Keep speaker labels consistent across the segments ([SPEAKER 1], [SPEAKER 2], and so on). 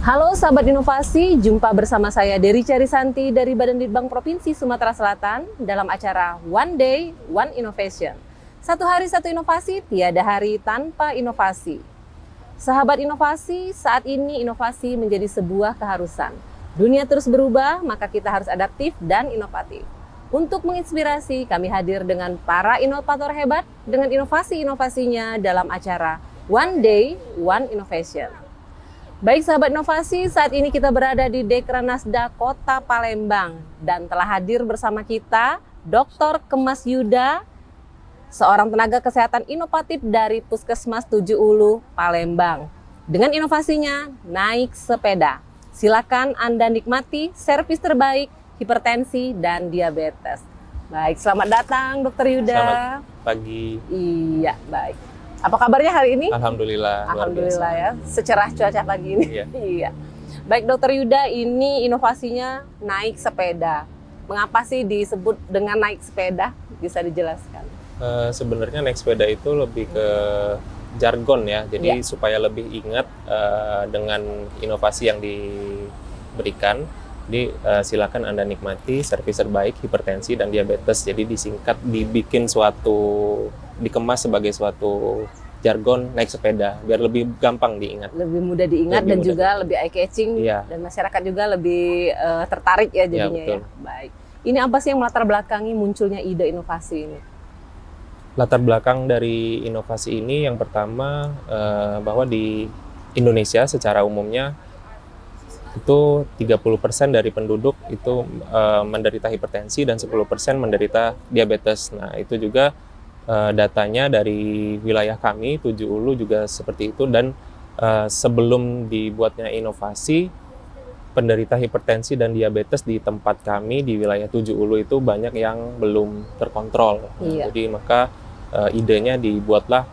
[SPEAKER 1] Halo sahabat inovasi, jumpa bersama saya Dery Carisanti dari Badan Litbang Provinsi Sumatera Selatan dalam acara One Day, One Innovation. Satu hari satu inovasi, tiada hari tanpa inovasi. Sahabat inovasi, saat ini inovasi menjadi sebuah keharusan. Dunia terus berubah, maka kita harus adaptif dan inovatif. Untuk menginspirasi, kami hadir dengan para inovator hebat dengan inovasi-inovasinya dalam acara One Day, One Innovation. Baik sahabat inovasi, saat ini kita berada di Dekranasda Kota Palembang dan telah hadir bersama kita Dr. Kemas Yuda, seorang tenaga kesehatan inovatif dari Puskesmas 7 Ulu, Palembang. Dengan inovasinya, naik sepeda. Silakan Anda nikmati servis terbaik hipertensi dan diabetes. Baik, selamat datang Dr. Yuda.
[SPEAKER 2] Selamat pagi.
[SPEAKER 1] Iya, baik. Apa kabarnya hari ini?
[SPEAKER 2] Alhamdulillah.
[SPEAKER 1] Alhamdulillah ya, secerah cuaca pagi ini.
[SPEAKER 2] Iya.
[SPEAKER 1] Iya. Baik Dokter Yuda, ini inovasinya naik sepeda. Mengapa sih disebut dengan naik sepeda? Bisa dijelaskan?
[SPEAKER 2] Sebenarnya naik sepeda itu lebih ke jargon ya, jadi supaya lebih ingat dengan inovasi yang diberikan. Jadi silakan Anda nikmati servis terbaik hipertensi dan diabetes. Jadi disingkat, dikemas sebagai suatu jargon naik sepeda biar lebih gampang diingat.
[SPEAKER 1] Lebih mudah diingat dan juga lebih eye catching dan masyarakat juga lebih tertarik ya jadinya ya. Baik. Ini apa sih yang melatar belakangi munculnya ide inovasi ini?
[SPEAKER 2] Latar belakang dari inovasi ini yang pertama bahwa di Indonesia secara umumnya itu 30% dari penduduk itu menderita hipertensi dan 10% menderita diabetes. Nah, itu juga datanya dari wilayah kami, 7 Ulu juga seperti itu. Dan sebelum dibuatnya inovasi, penderita hipertensi dan diabetes di tempat kami di wilayah 7 Ulu itu banyak yang belum terkontrol. Nah, jadi maka idenya dibuatlah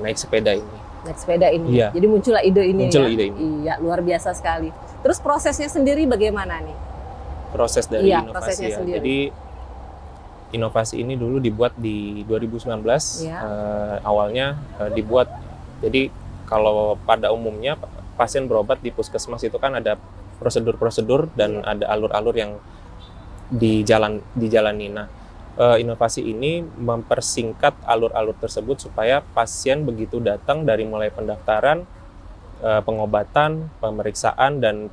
[SPEAKER 2] naik sepeda ini.
[SPEAKER 1] Naik sepeda ini. Jadi muncullah ide ini.
[SPEAKER 2] Ide ini.
[SPEAKER 1] Iya, luar biasa sekali. Terus prosesnya sendiri bagaimana nih?
[SPEAKER 2] Proses dari inovasi ya. Jadi inovasi ini dulu dibuat di 2019. Awalnya dibuat. Jadi kalau pada umumnya pasien berobat di puskesmas itu kan ada prosedur-prosedur dan ada alur-alur yang dijalani. Nah, inovasi ini mempersingkat alur-alur tersebut supaya pasien begitu datang dari mulai pendaftaran, pengobatan, pemeriksaan, dan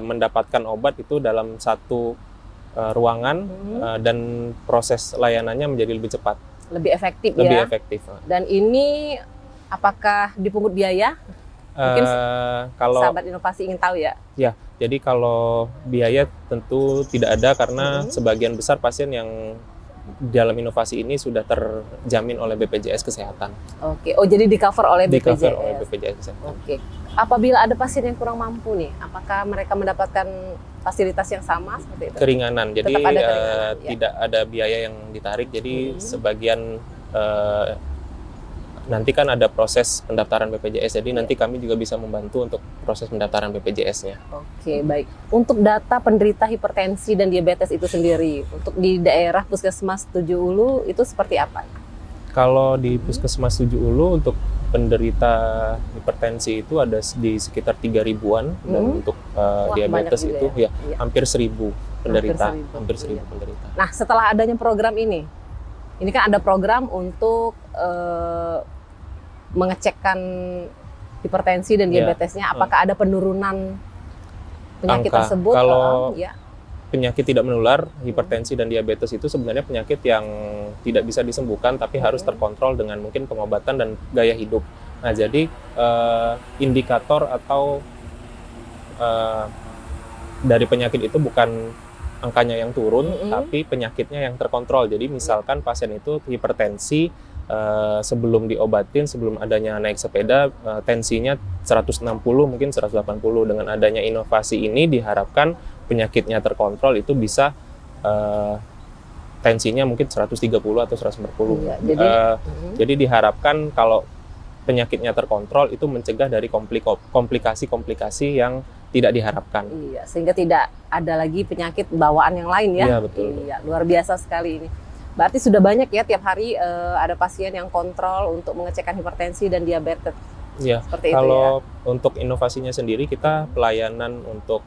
[SPEAKER 2] mendapatkan obat itu dalam satu ruangan dan proses layanannya menjadi lebih cepat.
[SPEAKER 1] Lebih efektif
[SPEAKER 2] lebih efektif.
[SPEAKER 1] Dan ini apakah dipungut biaya? Mungkin kalau sahabat inovasi ingin tahu ya? Ya,
[SPEAKER 2] jadi kalau biaya tentu tidak ada karena sebagian besar pasien yang dalam inovasi ini sudah terjamin oleh BPJS Kesehatan.
[SPEAKER 1] Oke, oh jadi di-cover oleh BPJS?
[SPEAKER 2] Di-cover oleh BPJS Kesehatan.
[SPEAKER 1] Oke. Apabila ada pasien yang kurang mampu nih, apakah mereka mendapatkan fasilitas yang sama seperti itu?
[SPEAKER 2] Keringanan, jadi
[SPEAKER 1] keringanan,
[SPEAKER 2] tidak ada biaya yang ditarik, jadi sebagian nanti kan ada proses pendaftaran BPJS, jadi nanti kami juga bisa membantu untuk proses pendaftaran BPJS-nya.
[SPEAKER 1] Oke, baik. Untuk data penderita hipertensi dan diabetes itu sendiri, untuk di daerah Puskesmas 7 Ulu itu seperti apa?
[SPEAKER 2] Kalau di Puskesmas 7 Ulu untuk penderita hipertensi itu ada di sekitar 3.000-an, dan untuk diabetes itu hampir 1.000 penderita. Hampir 1.000 penderita.
[SPEAKER 1] Nah, setelah adanya program ini kan ada program untuk mengecekkan hipertensi dan diabetesnya, apakah ada penurunan penyakit tersebut?
[SPEAKER 2] Kalau penyakit tidak menular, hipertensi dan diabetes itu sebenarnya penyakit yang tidak bisa disembuhkan, tapi harus terkontrol dengan mungkin pengobatan dan gaya hidup. Nah, jadi indikator atau dari penyakit itu bukan angkanya yang turun, tapi penyakitnya yang terkontrol. Jadi misalkan pasien itu hipertensi, sebelum diobatin, sebelum adanya naik sepeda, tensinya 160 mungkin 180. Dengan adanya inovasi ini diharapkan penyakitnya terkontrol, itu bisa tensinya mungkin 130 atau 140. Jadi diharapkan kalau penyakitnya terkontrol itu mencegah dari komplikasi-komplikasi yang tidak diharapkan.
[SPEAKER 1] Iya, sehingga tidak ada lagi penyakit bawaan yang lain ya.
[SPEAKER 2] Iya, betul.
[SPEAKER 1] Iya, luar biasa sekali ini. Berarti sudah banyak ya tiap hari ada pasien yang kontrol untuk mengecekkan hipertensi dan diabetes.
[SPEAKER 2] Iya.
[SPEAKER 1] Seperti itu
[SPEAKER 2] Kalau untuk inovasinya sendiri, kita pelayanan untuk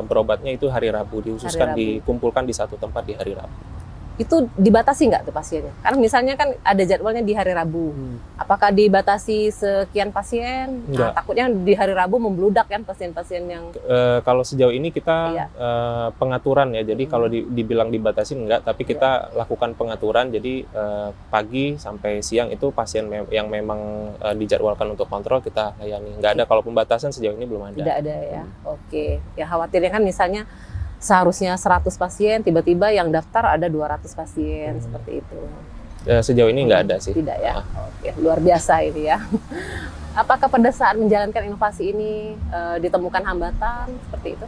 [SPEAKER 2] berobatnya itu hari Rabu, dihususkan
[SPEAKER 1] Hari Rabu.
[SPEAKER 2] dikumpulkan di satu tempat di hari Rabu.
[SPEAKER 1] Itu dibatasi nggak tuh pasiennya? Karena misalnya kan ada jadwalnya di hari Rabu. Apakah dibatasi sekian pasien? Nah,
[SPEAKER 2] Enggak.
[SPEAKER 1] takutnya di hari Rabu membludak kan pasien-pasien yang
[SPEAKER 2] Kalau sejauh ini kita
[SPEAKER 1] Iya.
[SPEAKER 2] pengaturan ya, jadi kalau dibilang dibatasi enggak, tapi kita lakukan pengaturan. Jadi pagi sampai siang itu pasien yang memang dijadwalkan untuk kontrol kita layani. Enggak ada, kalau pembatasan sejauh ini belum ada.
[SPEAKER 1] tidak ada ya. Oke. Ya khawatirnya kan misalnya seharusnya 100 pasien, tiba-tiba yang daftar ada 200 pasien, seperti itu.
[SPEAKER 2] Sejauh ini enggak ada sih.
[SPEAKER 1] Tidak ya? Oke, luar biasa ini ya. Apakah pada saat menjalankan inovasi ini ditemukan hambatan seperti itu?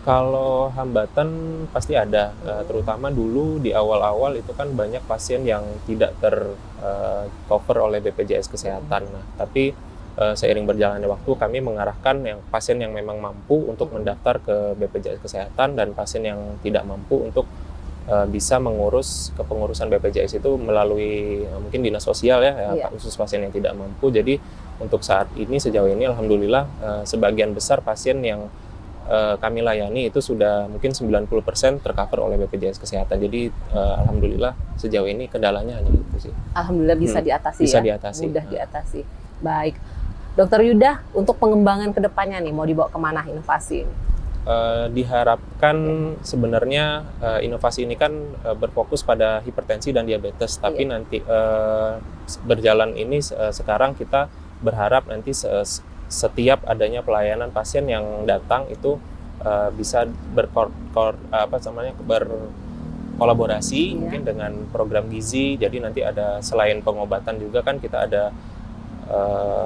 [SPEAKER 2] Kalau hambatan pasti ada, terutama dulu di awal-awal itu kan banyak pasien yang tidak tercover oleh BPJS Kesehatan. Nah, tapi seiring berjalannya waktu kami mengarahkan yang pasien yang memang mampu untuk mendaftar ke BPJS Kesehatan, dan pasien yang tidak mampu untuk bisa mengurus kepengurusan BPJS itu melalui mungkin dinas sosial ya,
[SPEAKER 1] Iya.
[SPEAKER 2] khusus pasien yang tidak mampu. Jadi untuk saat ini, sejauh ini alhamdulillah sebagian besar pasien yang kami layani itu sudah mungkin 90% tercover oleh BPJS Kesehatan. Jadi alhamdulillah sejauh ini kendalanya hanya itu sih.
[SPEAKER 1] Alhamdulillah bisa diatasi
[SPEAKER 2] Bisa
[SPEAKER 1] ya?
[SPEAKER 2] diatasi.
[SPEAKER 1] Mudah diatasi. Baik. Dokter Yuda, untuk pengembangan kedepannya nih, mau dibawa kemana inovasi ini?
[SPEAKER 2] Diharapkan sebenarnya inovasi ini kan berfokus pada hipertensi dan diabetes, tapi nanti berjalan ini sekarang kita berharap nanti setiap adanya pelayanan pasien yang datang itu bisa berkolaborasi mungkin dengan program gizi. Jadi nanti ada, selain pengobatan juga kan kita ada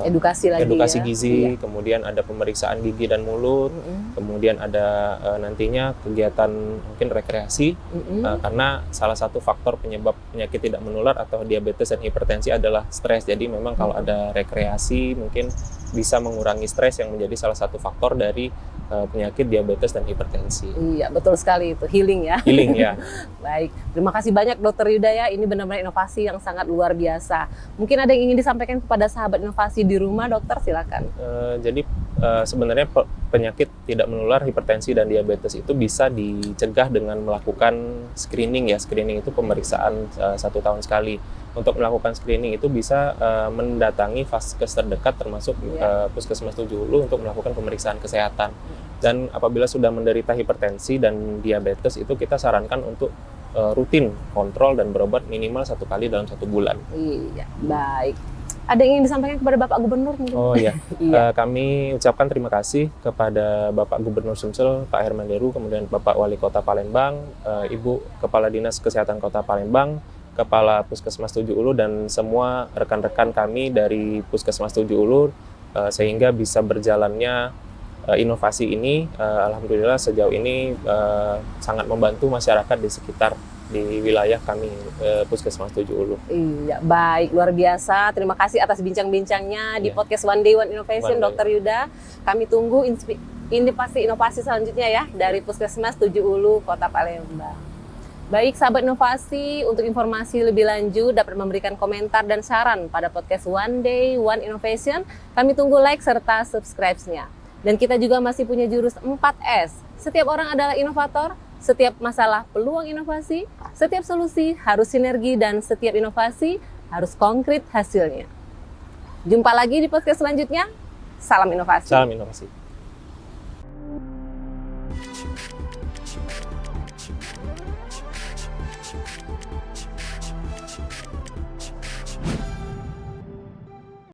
[SPEAKER 1] Edukasi lagi ya?
[SPEAKER 2] gizi, kemudian ada pemeriksaan gigi dan mulut, kemudian ada nantinya kegiatan mungkin rekreasi, karena salah satu faktor penyebab penyakit tidak menular atau diabetes dan hipertensi adalah stres. Jadi memang kalau ada rekreasi mungkin bisa mengurangi stres, yang menjadi salah satu faktor dari penyakit diabetes dan hipertensi.
[SPEAKER 1] Iya, betul sekali itu, healing ya.
[SPEAKER 2] Healing ya.
[SPEAKER 1] Baik, terima kasih banyak Dokter Yuda ya. Ini benar-benar inovasi yang sangat luar biasa. Mungkin ada yang ingin disampaikan kepada sahabat inovasi di rumah, dokter, silakan.
[SPEAKER 2] Jadi sebenarnya penyakit tidak menular, hipertensi dan diabetes itu bisa dicegah dengan melakukan screening ya. Screening itu pemeriksaan 1 tahun sekali. Untuk melakukan screening itu bisa mendatangi vaskes terdekat, termasuk Puskesmas Tujuh Hulu, untuk melakukan pemeriksaan kesehatan. Dan apabila sudah menderita hipertensi dan diabetes, itu kita sarankan untuk rutin kontrol dan berobat minimal 1 kali dalam 1 bulan.
[SPEAKER 1] Iya, baik. Ada yang ingin disampaikan kepada Bapak Gubernur mungkin?
[SPEAKER 2] Oh iya,
[SPEAKER 1] Iya.
[SPEAKER 2] kami ucapkan terima kasih kepada Bapak Gubernur Sumsel, Pak Herman Deru, kemudian Bapak Wali Kota Palembang, Ibu Kepala Dinas Kesehatan Kota Palembang, Kepala Puskesmas Tujuh Hulu, dan semua rekan-rekan kami dari Puskesmas Tujuh Hulu, sehingga bisa berjalannya inovasi ini. Alhamdulillah sejauh ini sangat membantu masyarakat di sekitar di wilayah kami, Puskesmas Tujuh Hulu.
[SPEAKER 1] Iya, baik, luar biasa. Terima kasih atas bincang-bincangnya di podcast One Day One Innovation, Dokter Yuda. Kami tunggu inovasi selanjutnya ya dari Puskesmas Tujuh Hulu, Kota Palembang. Baik, sahabat inovasi, untuk informasi lebih lanjut dapat memberikan komentar dan saran pada podcast One Day One Innovation. Kami tunggu like serta subscribe-nya. Dan kita juga masih punya jurus 4S. Setiap orang adalah inovator, setiap masalah peluang inovasi, setiap solusi harus sinergi, dan setiap inovasi harus konkret hasilnya. Jumpa lagi di podcast selanjutnya. Salam inovasi.
[SPEAKER 2] Salam inovasi.